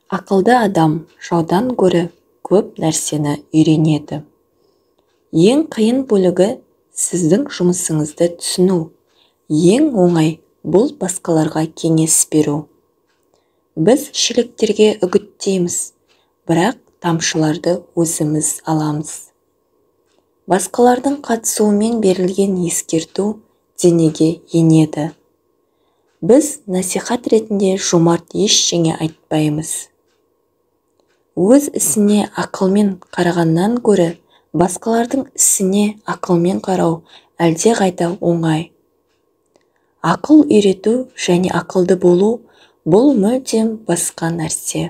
Ақылды адам жаудан гөрі көп нәрсені үйренеді. Ең қиын бөлігі сіздің жұмысыңызды түсіну. Ең оңай бұл басқаларға кеңес беру. Біз шелектерге үгіттейміз, бірақ тамшыларды өзіміз аламыз. Басқалардың қатысуымен берілген ескерту денеге енеді. Біз насихат ретінде жомарт ештеңе айтпаймыз. Өз ісіне ақылмен қарағаннан гөрі басқалардың ісіне ақылмен қарау әлде қайда оңай. Ақыл үйрету және ақылды болу бұл мүлдем басқа нәрсе.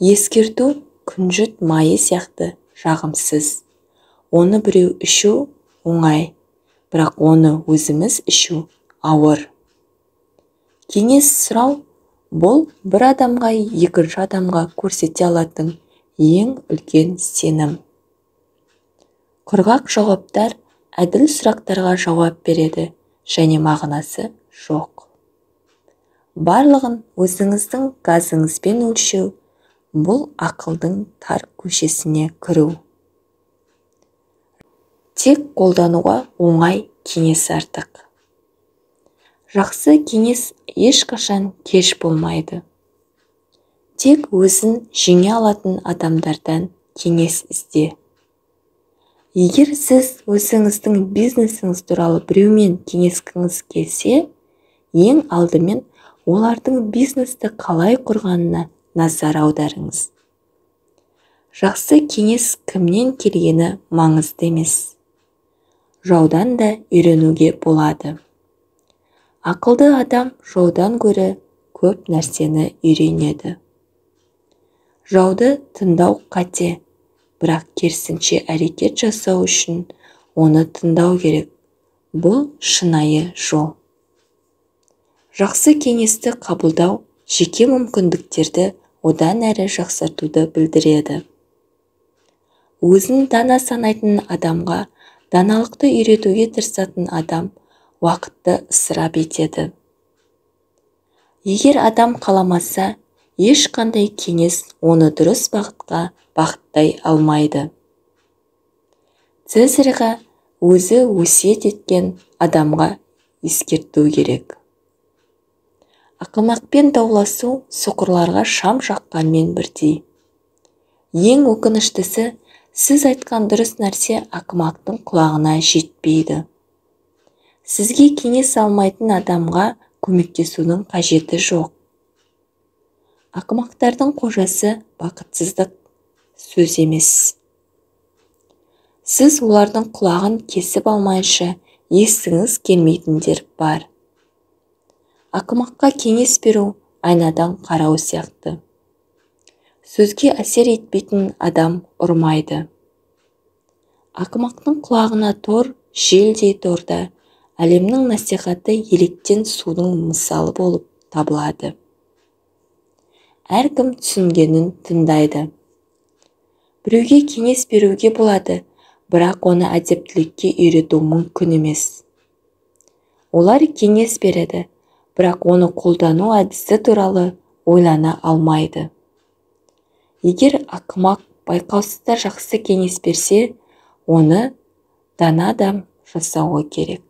Ескерту күнжіт майы сияқты жағымсыз. Оны біреу ішу оңай, бірақ оны өзіміз ішу ауыр. Кеңес сұрау бұл бір адамға екінші адамға көрсете алатын ең үлкен сенім. Құрғақ жауаптар әділ сұрақтарға жауап береді және мағынасы жоқ. Барлығын өзіңіздің газыңызбен өлшеу бұл ақылдың тар көшесіне кіру. Тек қолдануға оңай кеңес артық. Жақсы кеңес ешқашан кеш болмайды. Тек өзін жеңе алатын адамдардан кеңес ізде. Егер сіз өзіңіздің бизнесіңіз туралы біреумен кеңескіңіз келсе, ең алдымен олардың бизнесті қалай құрғанына назар аударыңыз. Жақсы кеңес кімнен келгені маңызды емес. Жаудан да үйренуге болады. Ақылды адам жаудан гөрі көп нәрсені үйренеді. Жауды тыңдау қате, бірақ керісінше әрекет жасау үшін оны тыңдау керек. Бұл шынайы жол. Жақсы кеңесті қабылдау жеке мүмкіндіктерді одан әрі жақсартуды білдіреді. Өзін дана санайтын адамға даналықты үйретуге тырысатын адам уақытты ысырап етеді. Егер адам қаламаса, ешқандай кеңес оны дұрыс бағытқа бағыттай алмайды. Цезарьға өзі өсиет еткен адамға ескерту керек. Ақымақпен дауласу соқырларға шам жаққанмен бірдей. Ең өкініштісі, сіз айтқан дұрыс нәрсе ақымақтың құлағына жетпейді. Сізге кеңес алмайтын адамға көмектесудің қажеті жоқ. Ақымақтардың қожасы бақытсыздық сөз емес. Сіз олардың құлағын кесіп алмайынша естіңіз келмейтіндер бар. Ақымаққа кеңес беру айнадан қарау сияқты. Сөзге әсер етпейтін адам ұрмайды. Ақымақтың құлағына тор, желдей торда, әлемнің насихаты електен судың мысалы болып табылады. Әркім түсінгенін тыңдайды. Біреуге кеңес беруге болады, бірақ оны әдептілікке үйрету мүмкін емес. Олар кеңес береді, бірақ оны қолдану әдісі туралы ойлана алмайды. Егер ақымақ байқаусызда жақсы кеңес берсе, оны дана адам жасауы керек.